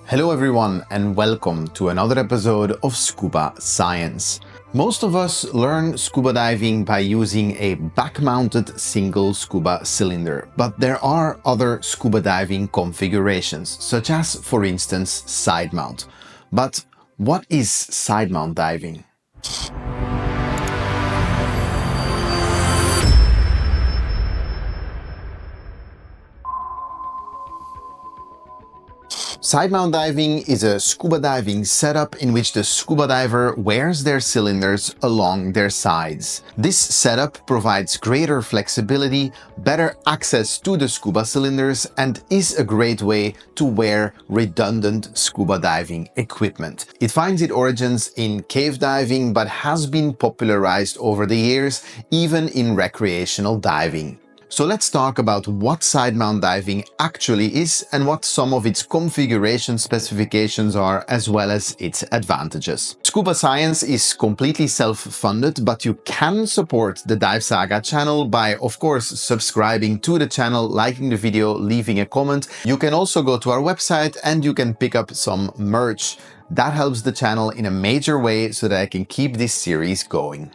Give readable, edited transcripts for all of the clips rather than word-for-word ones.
Hello everyone and welcome to another episode of Scuba Science. Most of us learn scuba diving by using a back-mounted single scuba cylinder, but there are other scuba diving configurations, such as, for instance, side mount. But what is side mount diving? Side mount diving is a scuba diving setup in which the scuba diver wears their cylinders along their sides. This setup provides greater flexibility, better access to the scuba cylinders, and is a great way to wear redundant scuba diving equipment. It finds its origins in cave diving but has been popularized over the years, even in recreational diving. So let's talk about what side mount diving actually is and what some of its configuration specifications are, as well as its advantages. Scuba Science is completely self-funded, but you can support the Dive Saga channel by, of course, subscribing to the channel, liking the video, leaving a comment. You can also go to our website and you can pick up some merch. That helps the channel in a major way so that I can keep this series going.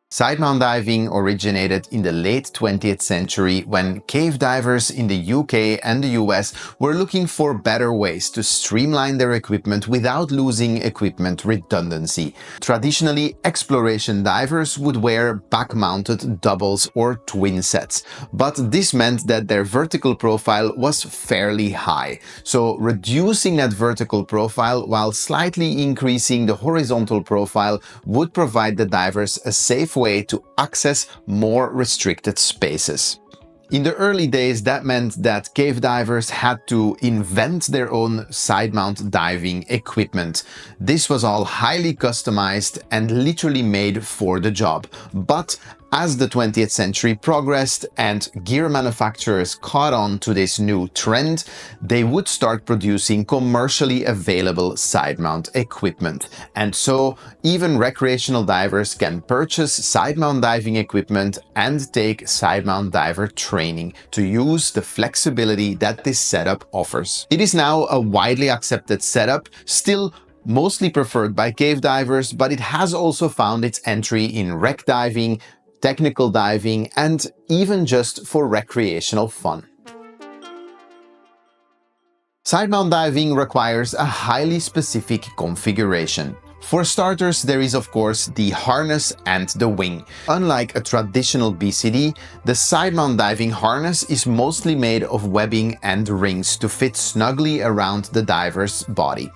Side mount diving originated in the late 20th century when cave divers in the UK and the US were looking for better ways to streamline their equipment without losing equipment redundancy. Traditionally, exploration divers would wear back-mounted doubles or twin sets, but this meant that their vertical profile was fairly high. So reducing that vertical profile while slightly increasing the horizontal profile would provide the divers a safe way to access more restricted spaces. In the early days, that meant that cave divers had to invent their own side mount diving equipment. This was all highly customized and literally made for the job. But as the 20th century progressed and gear manufacturers caught on to this new trend, they would start producing commercially available side mount equipment. And so even recreational divers can purchase side mount diving equipment and take side mount diver training to use the flexibility that this setup offers. It is now a widely accepted setup, still mostly preferred by cave divers, but it has also found its entry in rec diving, technical diving, and even just for recreational fun. Side mount diving requires a highly specific configuration. For starters, there is of course the harness and the wing. Unlike a traditional BCD, the side mount diving harness is mostly made of webbing and rings to fit snugly around the diver's body.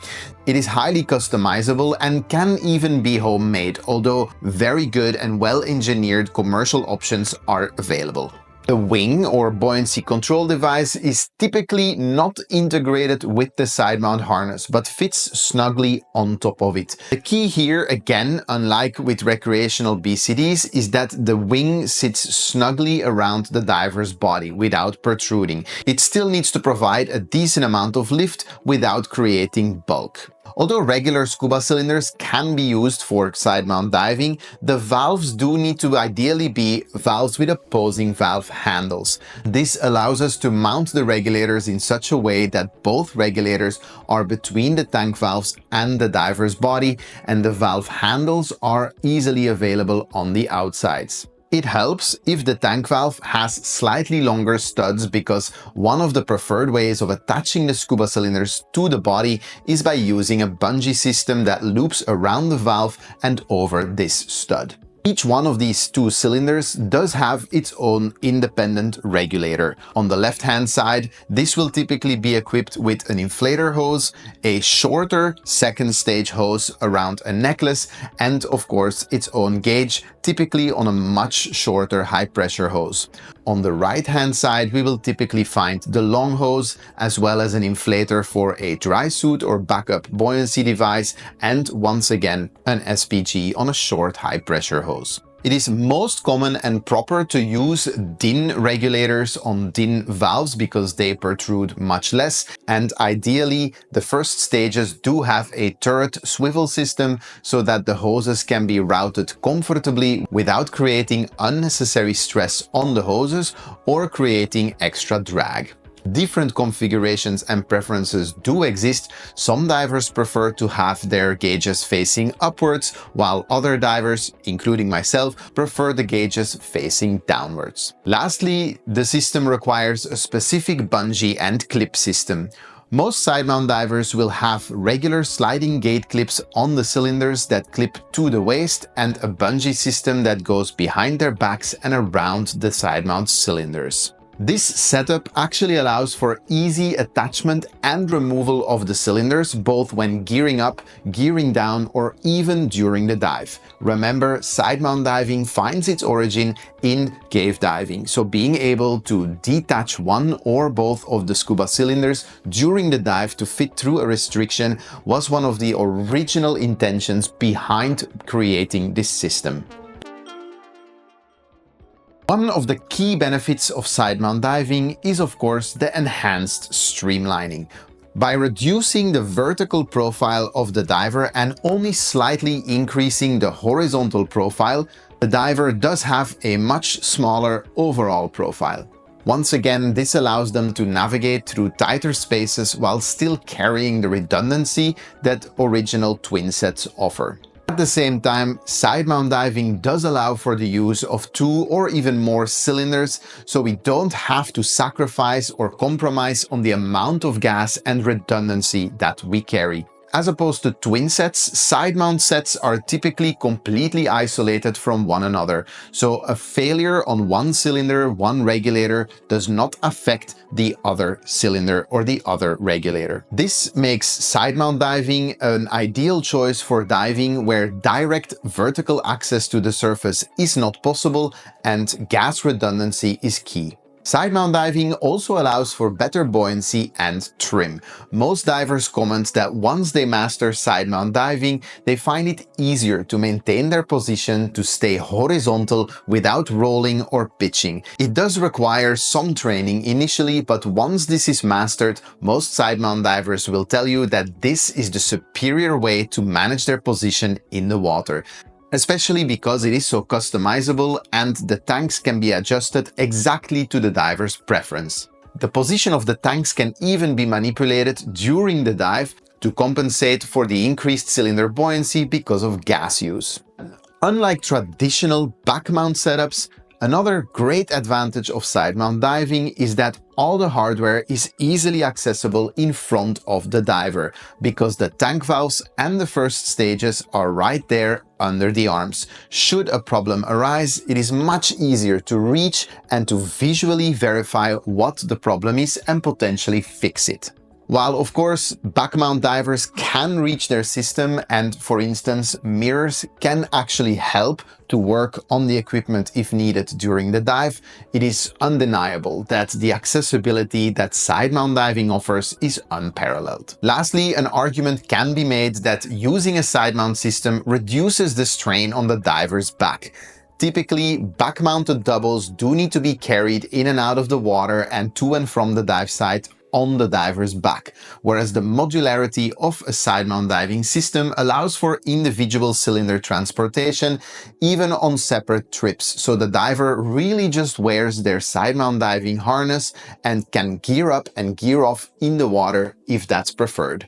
It is highly customizable and can even be homemade, although very good and well-engineered commercial options are available. The wing or buoyancy control device is typically not integrated with the side mount harness, but fits snugly on top of it. The key here, again, unlike with recreational BCDs, is that the wing sits snugly around the diver's body without protruding. It still needs to provide a decent amount of lift without creating bulk. Although regular scuba cylinders can be used for side mount diving, the valves do need to ideally be valves with opposing valve handles. This allows us to mount the regulators in such a way that both regulators are between the tank valves and the diver's body, and the valve handles are easily available on the outsides. It helps if the tank valve has slightly longer studs, because one of the preferred ways of attaching the scuba cylinders to the body is by using a bungee system that loops around the valve and over this stud. Each one of these two cylinders does have its own independent regulator. On the left-hand side, this will typically be equipped with an inflator hose, a shorter second stage hose around a necklace, and of course its own gauge, typically on a much shorter high-pressure hose. On the right-hand side, we will typically find the long hose, as well as an inflator for a dry suit or backup buoyancy device, and once again an SPG on a short high-pressure hose. It is most common and proper to use DIN regulators on DIN valves because they protrude much less, and ideally the first stages do have a turret swivel system so that the hoses can be routed comfortably without creating unnecessary stress on the hoses or creating extra drag. Different configurations and preferences do exist. Some divers prefer to have their gauges facing upwards, while other divers, including myself, prefer the gauges facing downwards. Lastly, the system requires a specific bungee and clip system. Most side-mount divers will have regular sliding gate clips on the cylinders that clip to the waist and a bungee system that goes behind their backs and around the side-mount cylinders. This setup actually allows for easy attachment and removal of the cylinders, both when gearing up, gearing down, or even during the dive. Remember, side-mount diving finds its origin in cave diving, so being able to detach one or both of the scuba cylinders during the dive to fit through a restriction was one of the original intentions behind creating this system. One of the key benefits of side-mount diving is, of course, the enhanced streamlining. By reducing the vertical profile of the diver and only slightly increasing the horizontal profile, the diver does have a much smaller overall profile. Once again, this allows them to navigate through tighter spaces while still carrying the redundancy that original twin sets offer. At the same time, side-mount diving does allow for the use of 2 or even more cylinders, so we don't have to sacrifice or compromise on the amount of gas and redundancy that we carry. As opposed to twin sets, side-mount sets are typically completely isolated from one another, so a failure on one cylinder, one regulator, does not affect the other cylinder or the other regulator. This makes side-mount diving an ideal choice for diving where direct vertical access to the surface is not possible and gas redundancy is key. Side-mount diving also allows for better buoyancy and trim. Most divers comment that once they master side-mount diving, they find it easier to maintain their position to stay horizontal without rolling or pitching. It does require some training initially, but once this is mastered, most side-mount divers will tell you that this is the superior way to manage their position in the water, especially because it is so customizable and the tanks can be adjusted exactly to the diver's preference. The position of the tanks can even be manipulated during the dive to compensate for the increased cylinder buoyancy because of gas use. Unlike traditional back-mount setups, another great advantage of side-mount diving is that all the hardware is easily accessible in front of the diver, because the tank valves and the first stages are right there under the arms. Should a problem arise, it is much easier to reach and to visually verify what the problem is and potentially fix it. While of course back-mount divers can reach their system and, for instance, mirrors can actually help to work on the equipment if needed during the dive, it is undeniable that the accessibility that side-mount diving offers is unparalleled. Lastly, an argument can be made that using a side-mount system reduces the strain on the diver's back. Typically, back-mounted doubles do need to be carried in and out of the water and to and from the dive site on the diver's back, whereas the modularity of a side-mount diving system allows for individual cylinder transportation even on separate trips, so the diver really just wears their side-mount diving harness and can gear up and gear off in the water if that's preferred.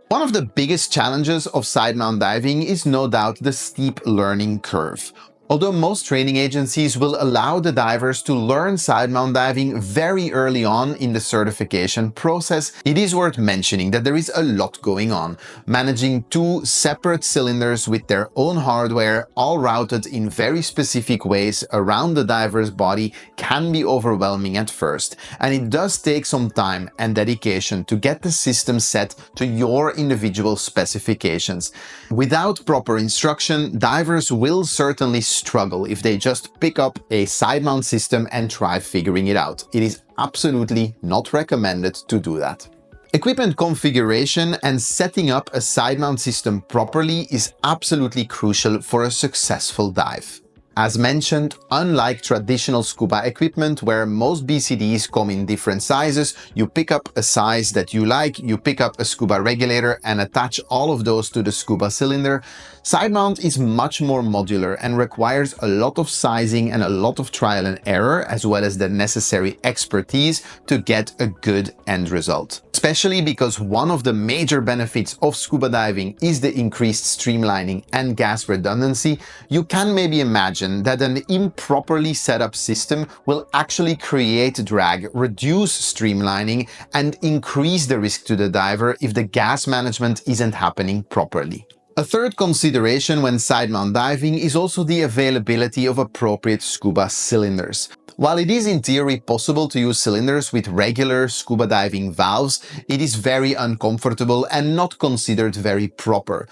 One of the biggest challenges of side-mount diving is no doubt the steep learning curve. Although most training agencies will allow the divers to learn side-mount diving very early on in the certification process, it is worth mentioning that there is a lot going on. Managing 2 separate cylinders with their own hardware, all routed in very specific ways around the diver's body, can be overwhelming at first, and it does take some time and dedication to get the system set to your individual specifications. Without proper instruction, divers will certainly struggle if they just pick up a side-mount system and try figuring it out. It is absolutely not recommended to do that. Equipment configuration and setting up a side-mount system properly is absolutely crucial for a successful dive. As mentioned, unlike traditional scuba equipment where most BCDs come in different sizes, you pick up a size that you like, you pick up a scuba regulator and attach all of those to the scuba cylinder. Sidemount is much more modular and requires a lot of sizing and a lot of trial and error, as well as the necessary expertise to get a good end result. Especially because one of the major benefits of scuba diving is the increased streamlining and gas redundancy, you can maybe imagine that an improperly set up system will actually create drag, reduce streamlining, and increase the risk to the diver if the gas management isn't happening properly. A third consideration when sidemount diving is also the availability of appropriate scuba cylinders. While it is in theory possible to use cylinders with regular scuba diving valves, it is very uncomfortable and not considered very proper.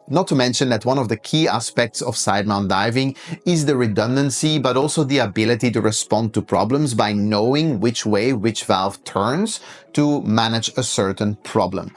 Not to mention that one of the key aspects of sidemount diving is the redundancy, but also the ability to respond to problems by knowing which way which valve turns to manage a certain problem.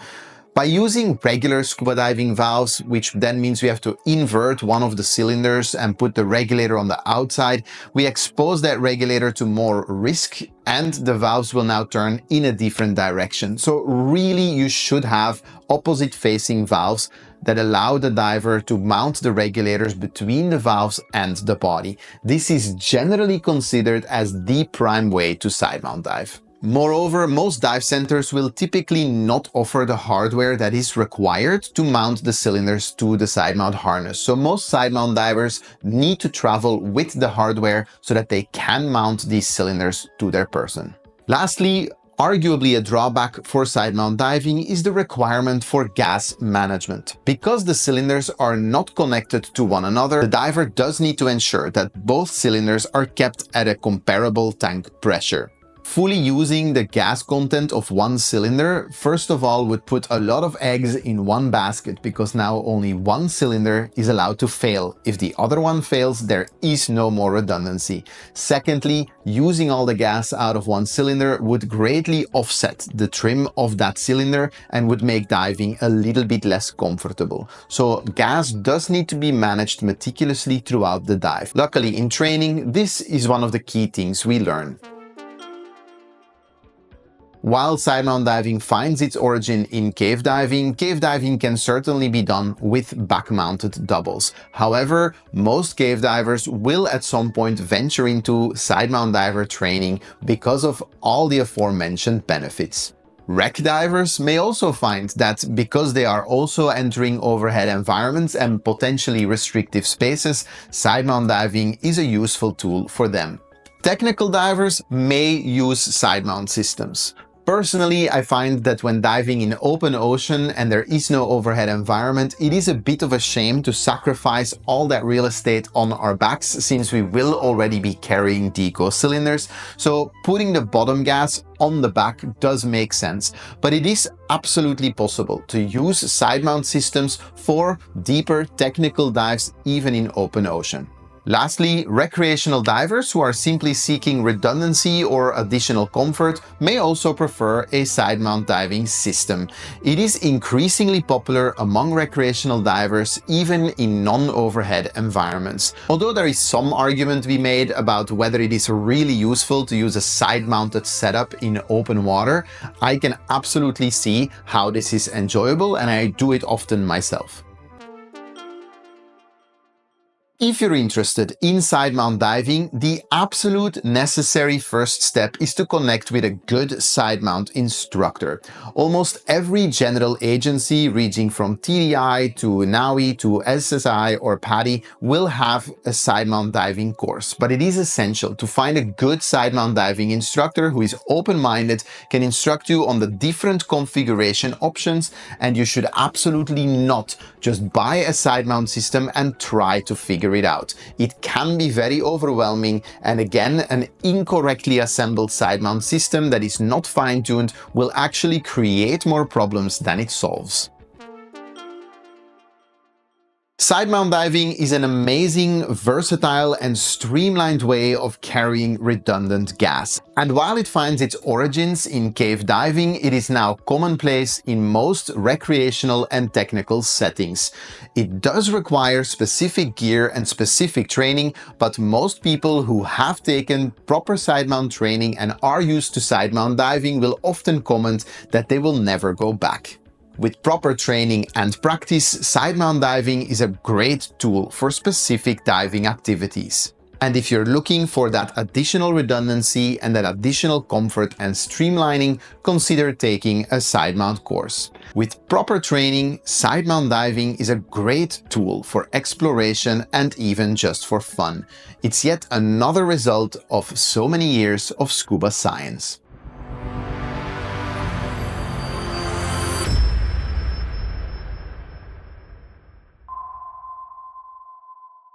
By using regular scuba diving valves, which then means we have to invert one of the cylinders and put the regulator on the outside, we expose that regulator to more risk and the valves will now turn in a different direction. So really you should have opposite facing valves that allow the diver to mount the regulators between the valves and the body. This is generally considered as the prime way to sidemount dive. Moreover, most dive centers will typically not offer the hardware that is required to mount the cylinders to the sidemount harness. So most sidemount divers need to travel with the hardware so that they can mount these cylinders to their person. Lastly, arguably a drawback for sidemount diving is the requirement for gas management. Because the cylinders are not connected to one another, the diver does need to ensure that both cylinders are kept at a comparable tank pressure. Fully using the gas content of one cylinder, first of all, would put a lot of eggs in one basket because now only one cylinder is allowed to fail. If the other one fails, there is no more redundancy. Secondly, using all the gas out of one cylinder would greatly offset the trim of that cylinder and would make diving a little bit less comfortable. So gas does need to be managed meticulously throughout the dive. Luckily, in training, this is one of the key things we learn. While sidemount diving finds its origin in cave diving can certainly be done with back-mounted doubles. However, most cave divers will at some point venture into sidemount diver training because of all the aforementioned benefits. Wreck divers may also find that because they are also entering overhead environments and potentially restrictive spaces, sidemount diving is a useful tool for them. Technical divers may use sidemount systems. Personally, I find that when diving in open ocean and there is no overhead environment, it is a bit of a shame to sacrifice all that real estate on our backs since we will already be carrying deco cylinders. So putting the bottom gas on the back does make sense, but it is absolutely possible to use sidemount systems for deeper technical dives even in open ocean. Lastly, recreational divers who are simply seeking redundancy or additional comfort may also prefer a sidemount diving system. It is increasingly popular among recreational divers, even in non-overhead environments. Although there is some argument to be made about whether it is really useful to use a side-mounted setup in open water, I can absolutely see how this is enjoyable and I do it often myself. If you're interested in sidemount diving, the absolute necessary first step is to connect with a good sidemount instructor. Almost every general agency ranging from TDI to NAUI to SSI or PADI will have a sidemount diving course, but it is essential to find a good sidemount diving instructor who is open-minded, can instruct you on the different configuration options, and you should absolutely not just buy a sidemount system and try to figure it out. It can be very overwhelming, and again, an incorrectly assembled sidemount system that is not fine-tuned will actually create more problems than it solves. Sidemount diving is an amazing, versatile and streamlined way of carrying redundant gas. And while it finds its origins in cave diving, it is now commonplace in most recreational and technical settings. It does require specific gear and specific training, but most people who have taken proper sidemount training and are used to sidemount diving will often comment that they will never go back. With proper training and practice, sidemount diving is a great tool for specific diving activities. And if you're looking for that additional redundancy and that additional comfort and streamlining, consider taking a sidemount course. With proper training, sidemount diving is a great tool for exploration and even just for fun. It's yet another result of so many years of scuba science.